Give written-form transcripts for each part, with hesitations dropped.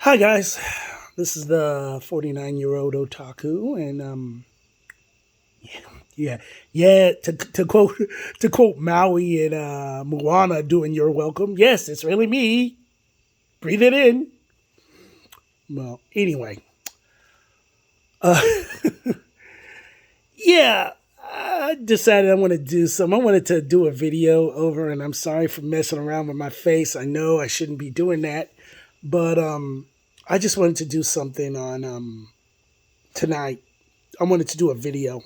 Hi guys, this is the 49-year-old otaku, and yeah, yeah. To quote Maui and Moana doing "You're Welcome." Yes, it's really me. Breathe it in. Well, anyway, uh, yeah, I decided I want to do some. I wanted to do a video over, and I'm sorry for messing around with my face. I know I shouldn't be doing that, but I just wanted to do something on tonight. I wanted to do a video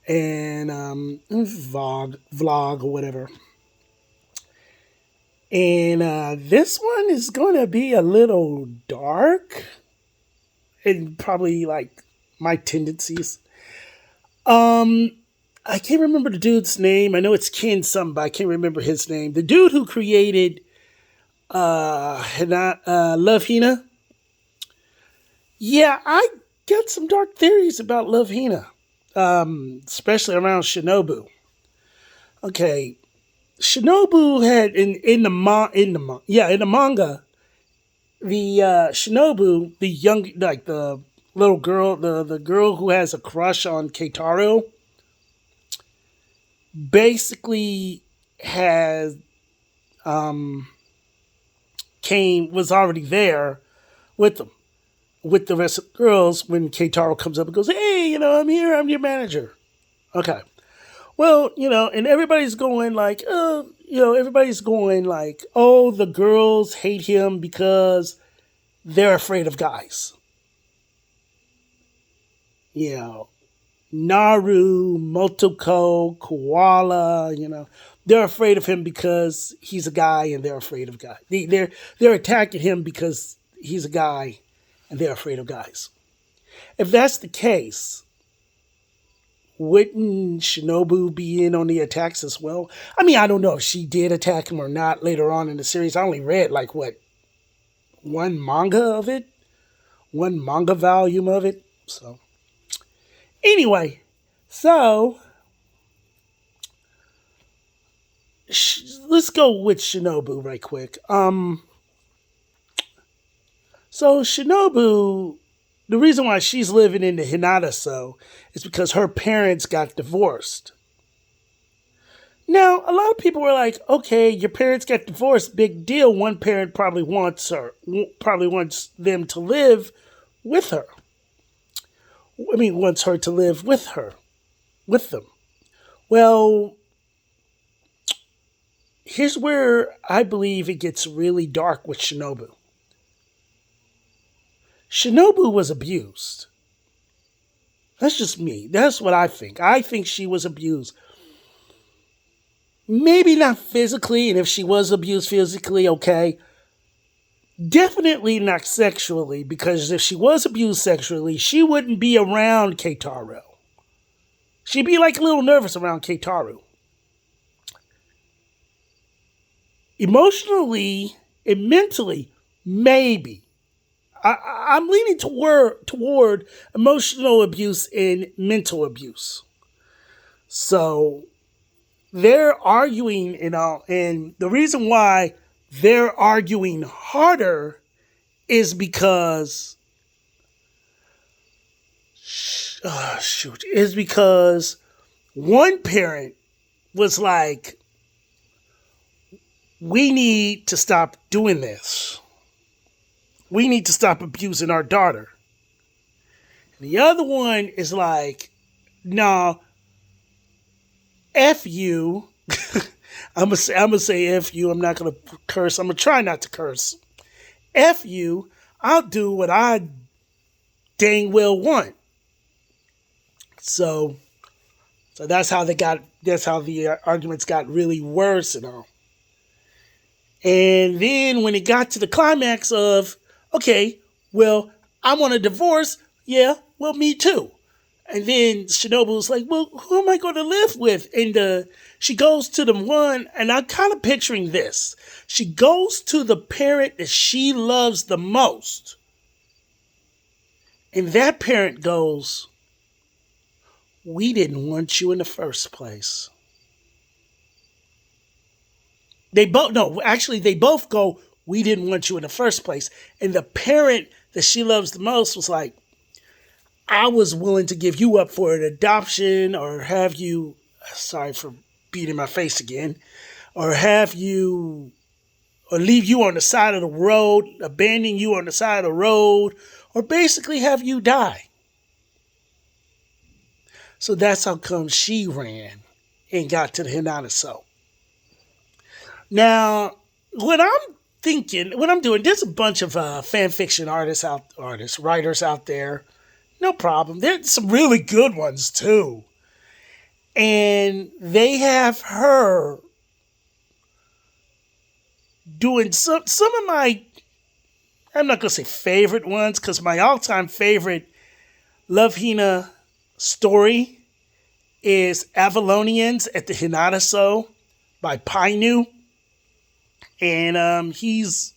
and vlog or whatever. And this one is going to be a little dark and probably like my tendencies. Um, I can't remember the dude's name. I know it's Ken something, but I can't remember his name. The dude who created Love Hina. Yeah, I got some dark theories about Love Hina, especially around Shinobu. Okay, Shinobu had in the manga, the Shinobu, the young, like the little girl, the girl who has a crush on Keitaro, basically has um came was already there with them with the rest of the girls when Keitaro comes up and goes, "Hey, I'm here, I'm your manager." Okay. Well, and everybody's going like, "Oh, the girls hate him because they're afraid of guys." You know, Naru, Motoko, Koala, they're afraid of him because he's a guy and they're afraid of guys. They're attacking him because he's a guy and they're afraid of guys. If that's the case, wouldn't Shinobu be in on the attacks as well? I mean, I don't know if she did attack him or not later on in the series. I only read like one manga of it, one manga volume of it. So anyway, so let's go with Shinobu right quick. So Shinobu, the reason why she's living in the Hinata so is because her parents got divorced. Now, a lot of people were like, okay, your parents got divorced, big deal. One parent probably wants them to live with her. I mean, wants her to live with them. Well, here's where I believe it gets really dark with Shinobu. Shinobu was abused. That's just me. That's what I think. I think she was abused. Maybe not physically, and if she was abused physically, okay. Definitely not sexually, because if she was abused sexually, she wouldn't be around Keitaro. She'd be like a little nervous around Keitaro. Emotionally and mentally, maybe. I'm leaning toward emotional abuse and mental abuse. So they're arguing, and the reason why they're arguing harder is because is because one parent was like, we need to stop doing this. We need to stop abusing our daughter. And the other one is like, no, F you. I'm gonna say F you. I'm not gonna curse. I'm gonna try not to curse. F you. I'll do what I dang well want. So that's how the arguments got really worse and all. And then when it got to the climax of, okay, well, I want a divorce. Yeah, well, me too. And then Shinobu was like, well, who am I going to live with? And she goes to the one, and I'm kind of picturing this. She goes to the parent that she loves the most. And that parent goes, we didn't want you in the first place. They both go, We didn't want you in the first place. And the parent that she loves the most was like, I was willing to give you up for an adoption or have you, sorry for beating my face again, or have you, or leave you on the side of the road, abandon you on the side of the road, or basically have you die. So that's how come she ran and got to the Hinata So. Now, what I'm thinking, what I'm doing, there's a bunch of fan fiction writers out there. No problem. There's some really good ones too. And they have her doing some of my, I'm not gonna say favorite ones, because my all-time favorite Love Hina story is Avalonians at the Hinata So by Painu. And he's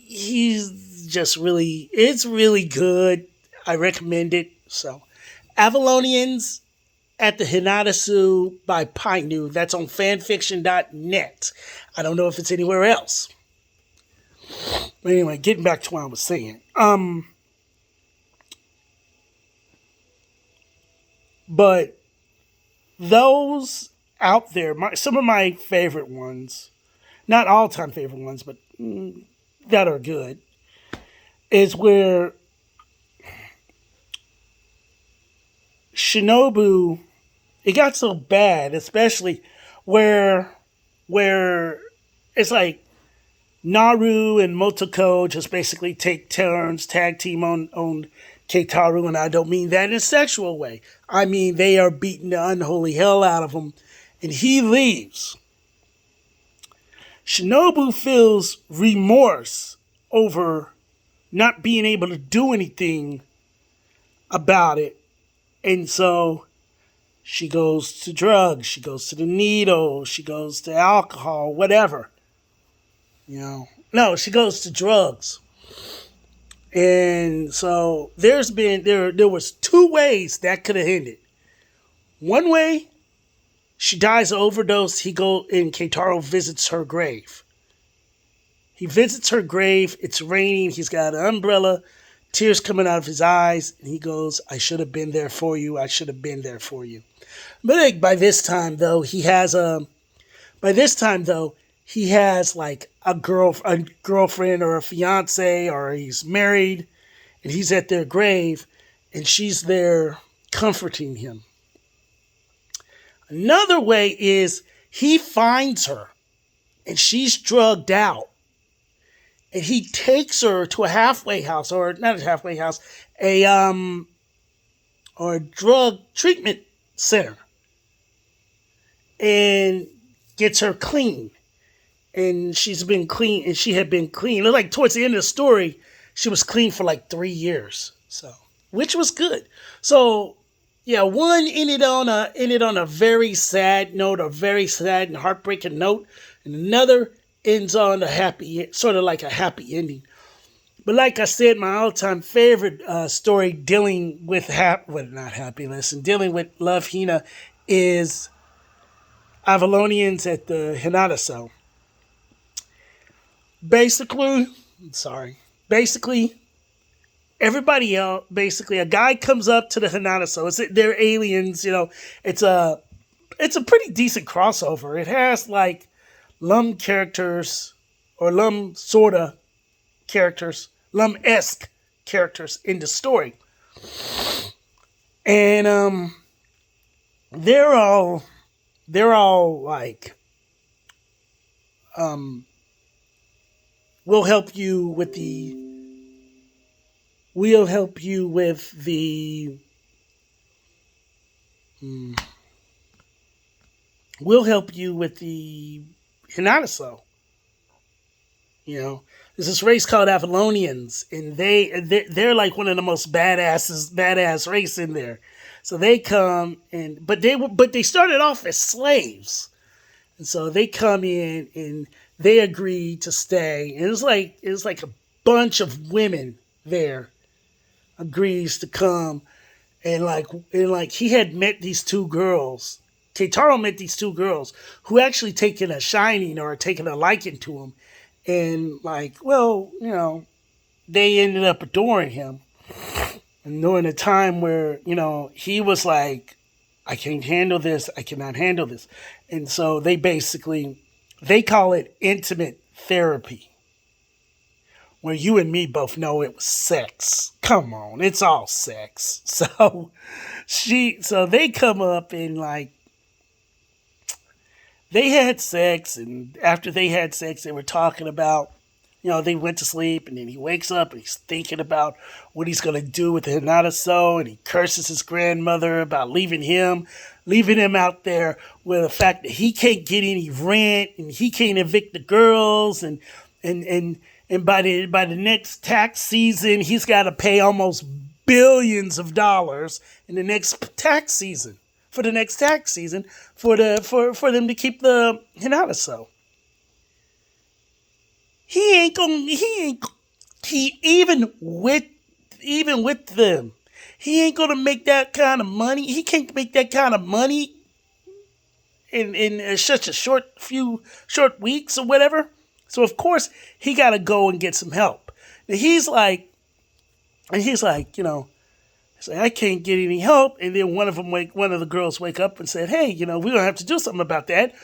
just really, it's really good. I recommend it. So Avalonians at the Hinata by Painu. That's on fanfiction.net. I don't know if it's anywhere else. But anyway, getting back to what I was saying. But those out there, some of my favorite ones, not all-time favorite ones, but that are good, is where Shinobu, it got so bad, especially where it's like Naru and Motoko just basically take turns, tag team on Keitaru, and I don't mean that in a sexual way. I mean they are beating the unholy hell out of him, and he leaves. Shinobu feels remorse over not being able to do anything about it, and so she goes to drugs, she goes to the needle, she goes to alcohol, whatever. No, she goes to drugs. And so there was two ways that could have ended. One way, she dies of overdose. And Keitaro visits her grave. He visits her grave. It's raining. He's got an umbrella, tears coming out of his eyes, and he goes, "I should have been there for you. I should have been there for you." But by this time, though, he has like a girlfriend or a fiance, or he's married, and he's at their grave, and she's there comforting him. Another way is he finds her, and she's drugged out, and he takes her to a halfway house, or not a halfway house, or a drug treatment center, and gets her clean. And she's been clean, and she had been clean. Like towards the end of the story, she was clean for like 3 years, so which was good. So yeah, one ended on a very sad note, a very sad and heartbreaking note, and another ends on a happy, sort of like a happy ending. But like I said, my all-time favorite story dealing with dealing with Love Hina is Avalonians at the Hinata So. Basically, everybody else, a guy comes up to the Hinata So. They're aliens, It's a pretty decent crossover. It has like Lum characters, or Lum sorta characters, Lum-esque characters in the story, and they're all like, we'll help you with the Hinata So. There's this race called Avalonians, and they're like one of the most badass race in there. So they come but they started off as slaves, and so they come in and they agree to stay. And it was like a bunch of women there agrees to come, and he had met these two girls. Keitaro met these two girls who actually taken a shining or taken a liking to him, And like, well, they ended up adoring him. And during a time where, he was like, I can't handle this, I cannot handle this. And so they call it intimate therapy, where you and me both know it was sex. Come on, it's all sex. So they come up and like, they had sex, and after they had sex, they were talking about, they went to sleep, and then he wakes up and he's thinking about what he's going to do with the Hinata, and he curses his grandmother about leaving him out there with the fact that he can't get any rent and he can't evict the girls, and and and by the next tax season, he's got to pay almost billions of dollars in the next tax season for the next tax season for them to keep the Hinata. He ain't gonna he ain't he even with them. He ain't gonna make that kind of money. He can't make that kind of money in such a short weeks or whatever. So of course he gotta go and get some help. And he's like, I can't get any help. And then one of the girls wake up and said, hey, we're gonna have to do something about that.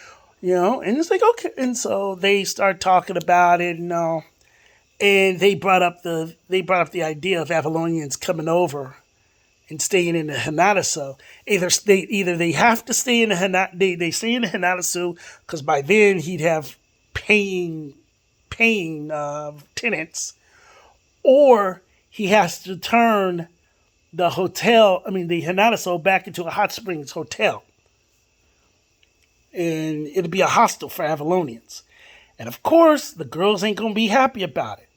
And it's like, okay. And so they start talking about it, and they brought up the idea of Avalonians coming over and staying in the Hinata. Either they have to stay in the Hinata, they stay in the Hinata because by then he'd have paying tenants, or he has to turn the Hinata back into a hot springs hotel. And it'll be a hostel for Avalonians. And of course, the girls ain't going to be happy about it.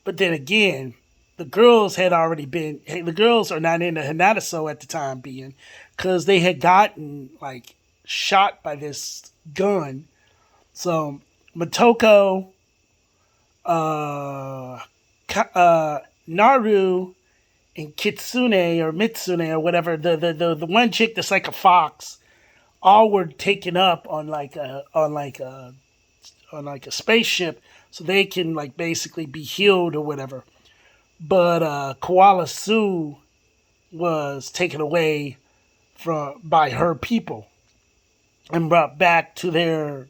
But then again, the girls are not in the Hinata at the time being, because they had gotten like shot by this gun. So Motoko, Naru, and Kitsune or Mitsune or whatever, the one chick that's like a fox, all were taken up on like a spaceship so they can like basically be healed or whatever. But Koala Sue was taken away by her people and brought back to their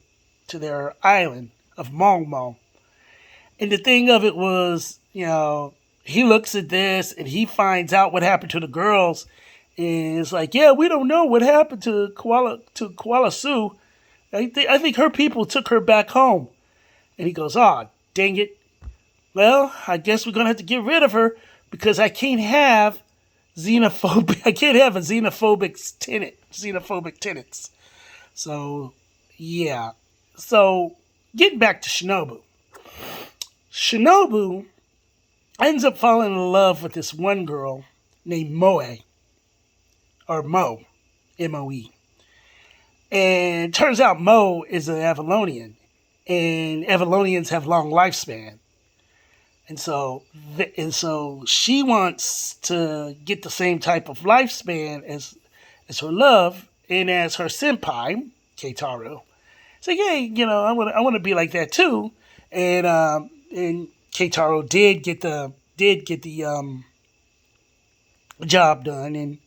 island of Mongmo. And the thing of it was, he looks at this and he finds out what happened to the girls. And it's like, yeah, we don't know what happened to Koala Sue. I think her people took her back home. And he goes, oh, dang it. Well, I guess we're going to have to get rid of her because I can't have a xenophobic tenants. So, yeah. So, getting back to Shinobu. Shinobu ends up falling in love with this one girl named Moe. Or Mo. M-O-E. And turns out Mo is an Avalonian. And Avalonians have long lifespan. And so she wants to get the same type of lifespan as her love and as her senpai, Keitaru. So hey, I want to be like that too. And Keitaru did get the job done and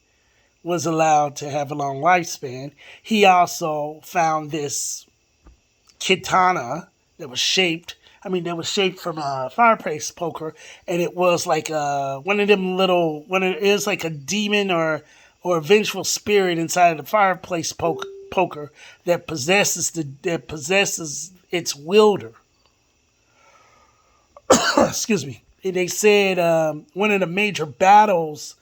was allowed to have a long lifespan. He also found this katana that was shaped from a fireplace poker, and it was like it is like a demon or a vengeful spirit inside of the fireplace poker that possesses its wielder. Excuse me. And they said one of the major battles.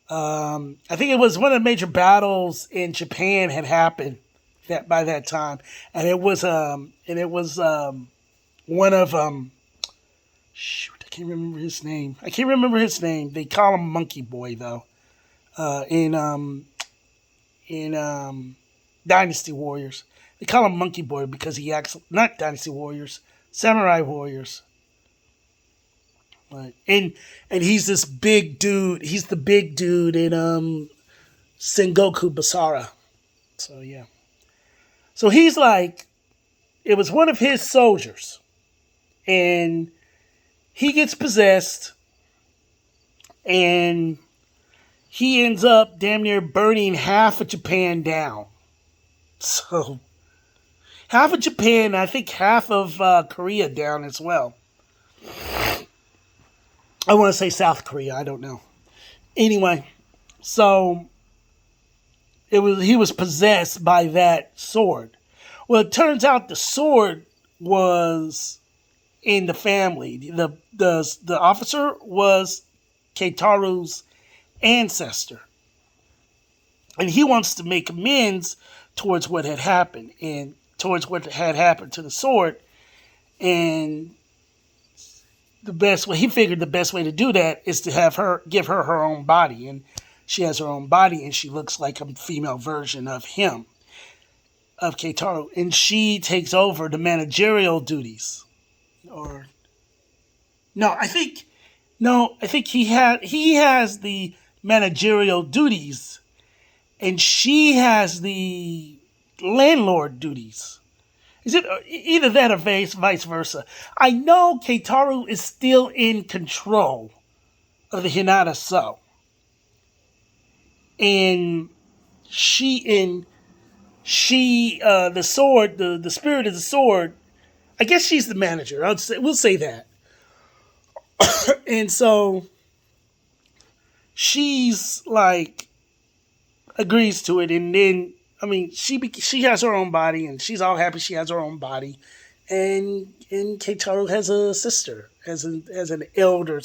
I think it was one of the major battles in Japan had happened by that time, and it was one of shoot, I can't remember his name. They call him Monkey Boy though. In Dynasty Warriors, they call him Monkey Boy because he acts not Dynasty Warriors, Samurai Warriors. And he's this big dude. He's the big dude in Sengoku Basara. So yeah. So he's like, it was one of his soldiers and he gets possessed, and he ends up damn near burning half of Japan down. So half of Japan, I think half of Korea down as well. I want to say South Korea. I don't know. Anyway, so he was possessed by that sword. Well, it turns out the sword was in the family. The officer was Keitaru's ancestor, and he wants to make amends towards what had happened and towards what had happened to the sword. And the best way he figured the best way to do that is to have her give her her own body, and she has her own body, and she looks like a female version of him, of Keitaru, and she takes over the managerial duties. Or no, I think he has the managerial duties, and she has the landlord duties. Is it either that or vice versa? I know Keitaru is still in control of the Hinata So, and the sword, the spirit of the sword. I guess she's the manager. We'll say that. And so she's like agrees to it, and then I mean she has her own body, and she's all happy she has her own body, and Keitaru has a sister, as an elder.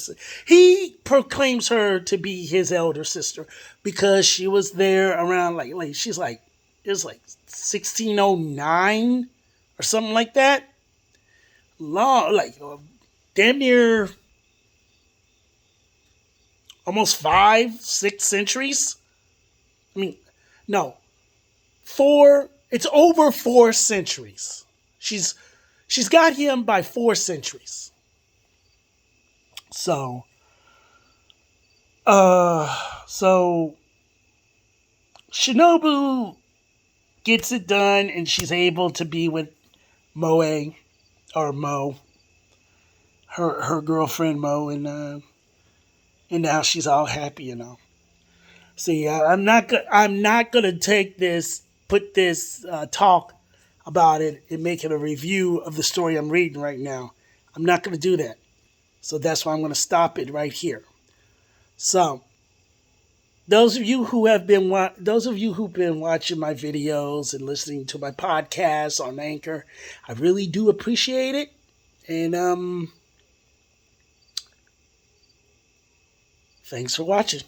He proclaims her to be his elder sister because she was there around like she's like it was like 1609 or something like that. Long, like damn near almost 5-6 centuries. I mean, no, 4. It's over 4 centuries. She's got him by 4 centuries. So, so Shinobu gets it done, and she's able to be with Moe, or Mo, her girlfriend Mo, and now she's all happy, See, I'm not gonna put this talk about it and make it a review of the story I'm reading right now. I'm not gonna do that. So that's why I'm gonna stop it right here. So, those of you who've been watching my videos and listening to my podcast on Anchor, I really do appreciate it. And thanks for watching.